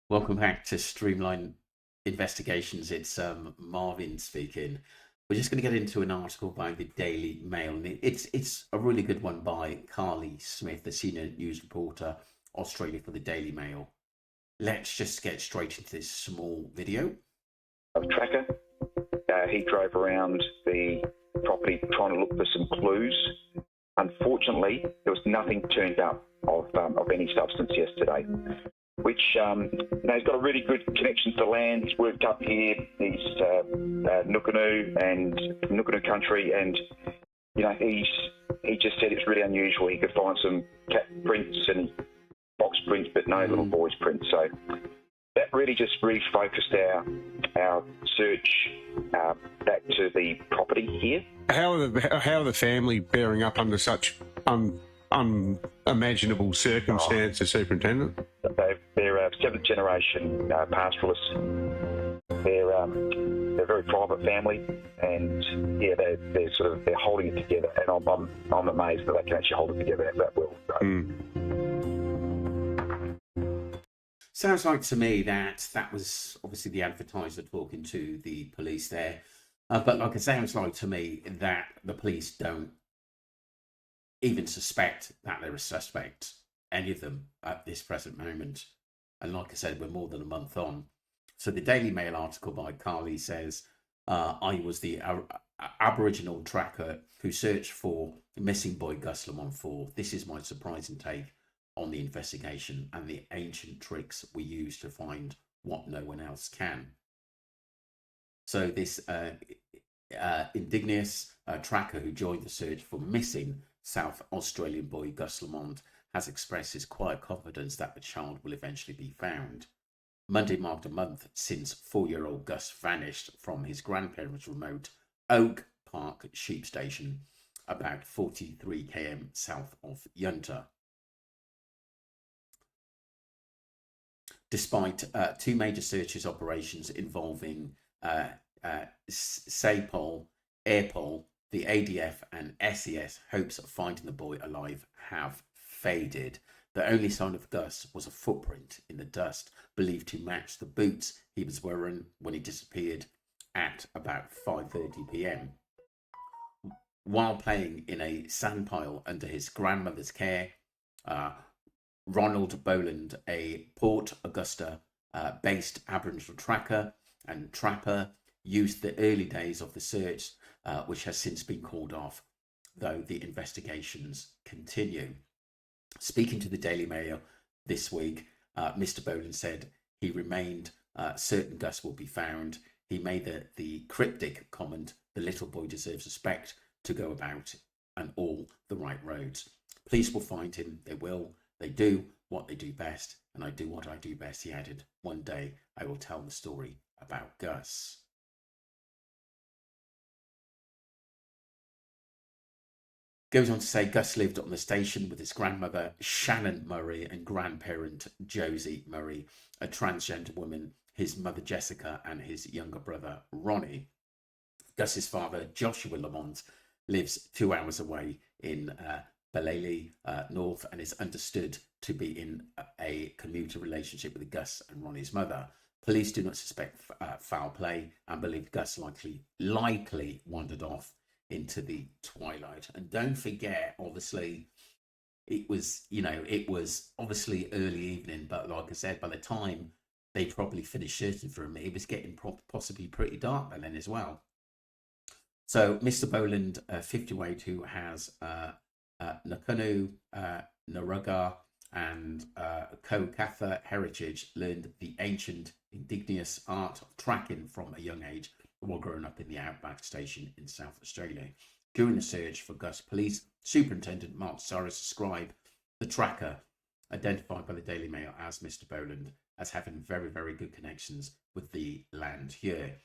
Welcome back to Streamline Investigations. It's Marvin speaking. We're just going to get into an article by the Daily Mail, and it's a really good one by Carly Smith, the senior news reporter, Australia for the Daily Mail. Let's just get straight into this small video. A tracker. He drove around the property trying to look for some clues. Unfortunately, there was nothing turned up of any substance yesterday. Which he's got a really good connection to land. He's worked up here. He's Nukunoo country, and he just said it's really unusual. He could find some cat prints and box prints, but no little boy's prints. So that really just refocused our search back to the property here. How are the family bearing up under such unimaginable circumstances, Superintendent? They're seventh generation pastoralists. They're a very private family, and they're holding it together. And I'm amazed that they can actually hold it together that well. So. Sounds like to me that was obviously the advertiser talking to the police there, but like it sounds like to me that the police don't even suspect that they're a suspect, any of them, at this present moment. And like I said, we're more than a month on. So the Daily Mail article by Carly says, I was the Aboriginal tracker who searched for missing boy Gus Lamont 4. This is my surprising take on the investigation and the ancient tricks we use to find what no one else can. So this indigenous tracker who joined the search for missing South Australian boy Gus Lamont has expressed his quiet confidence that the child will eventually be found. Monday marked a month since 4-year-old Gus vanished from his grandparents' remote Oak Park sheep station, about 43 km south of Yunta. Despite two major searches operations involving SAPOL, AirPol, the ADF and SES, hopes of finding the boy alive have faded. The only sign of Gus was a footprint in the dust, believed to match the boots he was wearing when he disappeared at about 5:30 p.m. While playing in a sandpile under his grandmother's care, Ronald Boland, a Port Augusta based Aboriginal tracker and trapper, used the early days of the search, which has since been called off, though the investigations continue. Speaking to the Daily Mail this week, Mr. Boland said he remained certain Gus will be found. He made the cryptic comment, "The little boy deserves respect to go about and all the right roads. Police will find him. They will. They do what they do best, and I do what I do best," he added. "One day I will tell the story about Gus." Goes on to say Gus lived on the station with his grandmother Shannon Murray and grandparent Josie Murray, a transgender woman, his mother Jessica, and his younger brother Ronnie. Gus's father Joshua Lamont lives 2 hours away in Balele North, and is understood to be in a commuter relationship with Gus and Ronnie's mother. Police do not suspect foul play and believe Gus likely wandered off into the twilight. And don't forget, obviously, it was obviously early evening, but like I said, by the time they probably finished searching for him, it was getting possibly pretty dark by then as well. So Mr. Boland, 58, who has Nukunoo, Naruga, and Kokatha heritage, learned the ancient indigenous art of tracking from a young age while growing up in the Outback Station in South Australia. During the search for Gus, Police Superintendent Mark Cyrus described the tracker, identified by the Daily Mail as Mr. Boland, as having very, very good connections with the land here.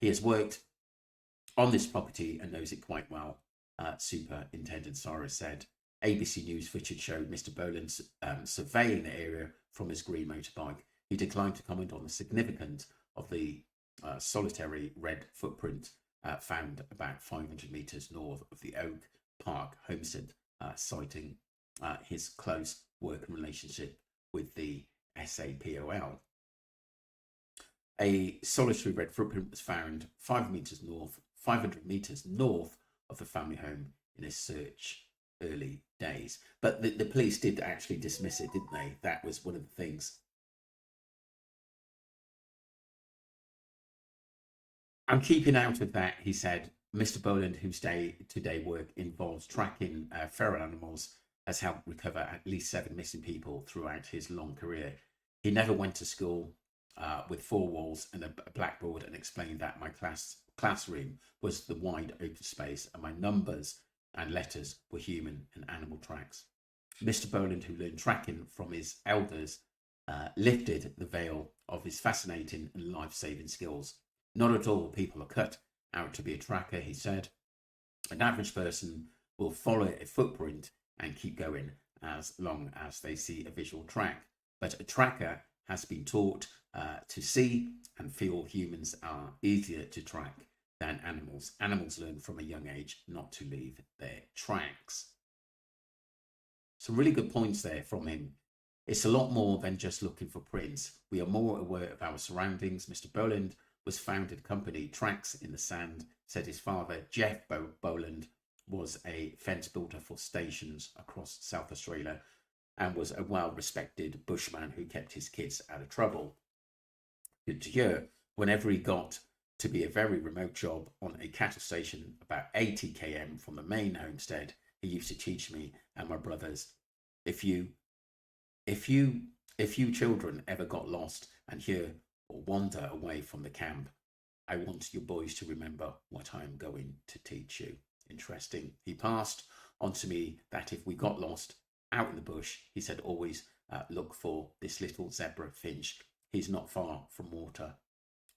He has worked on this property and knows it quite well, Superintendent Cyrus said. ABC News footage showed Mr. Boland surveying the area from his green motorbike. He declined to comment on the significance of the solitary red footprint found about 500 metres north of the Oak Park homestead, citing his close working relationship with the SAPOL. A solitary red footprint was found 500 meters north of the family home in a search early days. But the police did actually dismiss it, didn't they? That was one of the things. I'm keeping out of that, he said. Mr. Boland, whose day-to-day work involves tracking feral animals, has helped recover at least 7 missing people throughout his long career. He never went to school with 4 walls and a blackboard and explained that my classroom was the wide open space and my numbers and letters were human and animal tracks. Mr. Boland, who learned tracking from his elders, lifted the veil of his fascinating and life-saving skills. Not at all people are cut out to be a tracker, he said. An average person will follow a footprint and keep going as long as they see a visual track. But a tracker has been taught to see and feel humans are easier to track than animals. Animals learn from a young age not to leave their tracks. Some really good points there from him. It's a lot more than just looking for prints. We are more aware of our surroundings. Mr. Boland was founded company Tracks in the Sand, said his father, Jeff Boland, was a fence builder for stations across South Australia and was a well-respected bushman who kept his kids out of trouble. Good to hear. Whenever he got to be a very remote job on a cattle station about 80 km from the main homestead, he used to teach me and my brothers, if you children ever got lost and here or wander away from the camp, I want your boys to remember what I am going to teach you. Interesting. He passed on to me that if we got lost out in the bush, he said, always look for this little zebra finch. He's not far from water.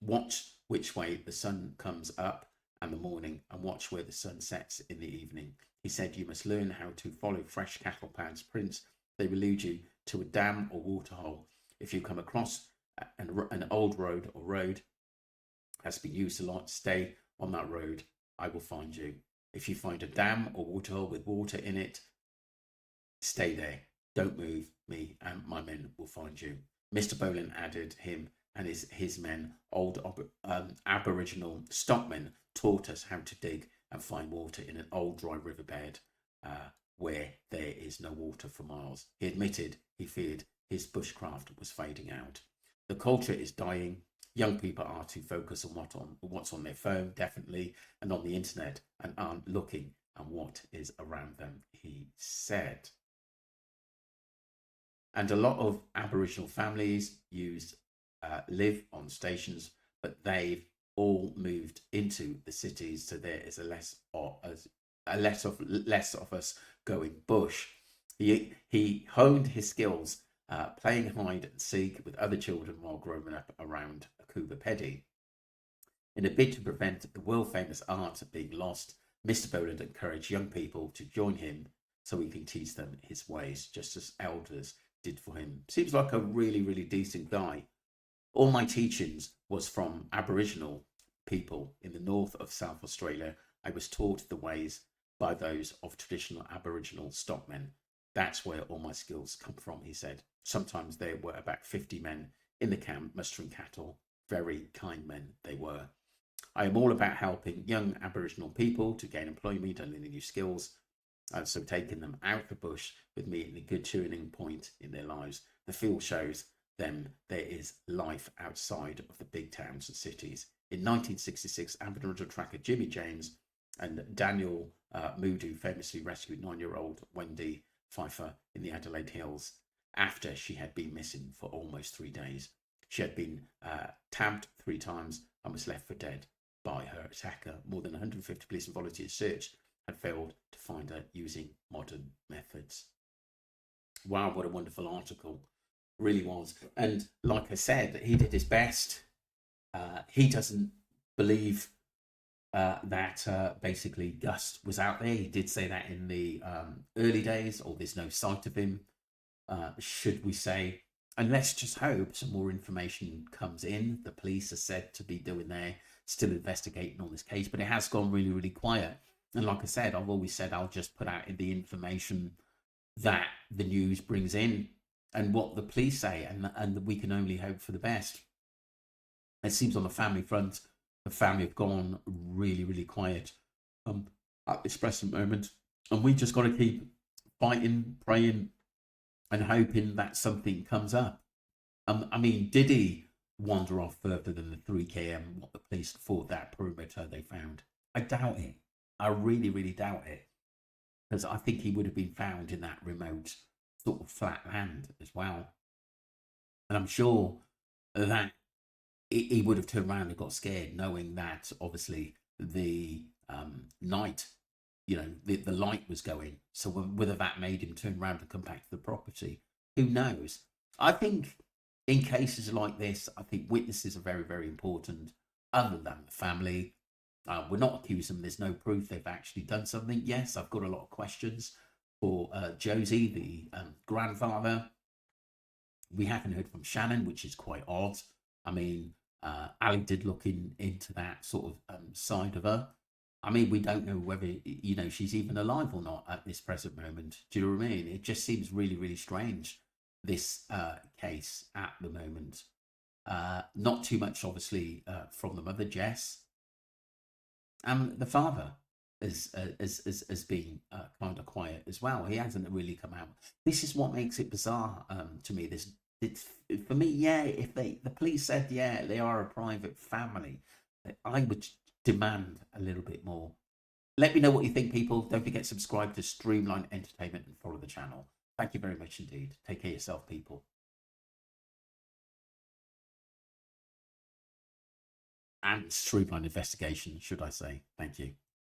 Watch which way the sun comes up in the morning and watch where the sun sets in the evening. He said, you must learn how to follow fresh cattle paths prints. They will lead you to a dam or waterhole. If you come across an old road or road has been used a lot, stay on that road. I will find you. If you find a dam or waterhole with water in it, stay there. Don't move. Me and my men will find you. Mr. Boland added him and his men, old aboriginal stockmen, taught us how to dig and find water in an old dry riverbed where there is no water for miles. He admitted he feared his bushcraft was fading out. The culture is dying. Young people are to focus on what's on their phone, definitely, and on the internet, and aren't looking at what is around them, he said. And a lot of Aboriginal families live on stations, but they've all moved into the cities, so there is less of us going bush. He honed his skills playing hide and seek with other children while growing up around Akuba Pedi. In a bid to prevent the world-famous art being lost, Mr. Boland encouraged young people to join him so he can teach them his ways, just as elders did for him. Seems like a really, really decent guy. All my teachings was from Aboriginal people in the north of South Australia. I was taught the ways by those of traditional Aboriginal stockmen. That's where all my skills come from, he said. Sometimes there were about 50 men in the camp mustering cattle. Very kind men they were. I am all about helping young Aboriginal people to gain employment and learning new skills. So taking them out of the bush with me in a good turning point in their lives. The field shows them there is life outside of the big towns and cities. In 1966, Aboriginal tracker Jimmy James and Daniel Moodoo famously rescued 9-year-old Wendy Pfeiffer in the Adelaide Hills after she had been missing for almost 3 days. She had been tabbed 3 times and was left for dead by her attacker. More than 150 police and volunteers searched and failed to find her using modern methods. Wow, what a wonderful article. Really was. And like I said, he did his best. He doesn't believe that basically Gus was out there. He did say that in the early days, or there's no sight of him, should we say. And let's just hope some more information comes in. The police are said to be doing still investigating on this case, but it has gone really, really quiet. And like I said, I've always said I'll just put out the information that the news brings in and what the police say, and we can only hope for the best. It seems on the family front, the family have gone really, really quiet at this present moment. And we just got to keep fighting, praying, and hoping that something comes up. I mean, did he wander off further than the 3 km, what the police thought that perimeter they found? I doubt it. I really, really doubt it. Because I think he would have been found in that remote sort of flat land as well. And I'm sure that he would have turned around and got scared, knowing that obviously the night, the light was going. So whether that made him turn around and come back to the property, who knows? I think in cases like this, I think witnesses are very, very important, other than the family. We're not accusing them. There's no proof they've actually done something. Yes, I've got a lot of questions for Josie, the grandfather. We haven't heard from Shannon, which is quite odd. I mean, Ali did look into that sort of side of her. I mean, we don't know whether, she's even alive or not at this present moment. Do you know what I mean? It just seems really, really strange, this case at the moment. Not too much, obviously, from the mother, Jess. And the father has been kind of quiet as well. He hasn't really come out. This is what makes it bizarre to me. For me, yeah, if the police said, yeah, they are a private family, I would demand a little bit more. Let me know what you think, people. Don't forget to subscribe to Streamline Entertainment and follow the channel. Thank you very much indeed. Take care of yourself, people. And Streamline Investigation, should I say. Thank you.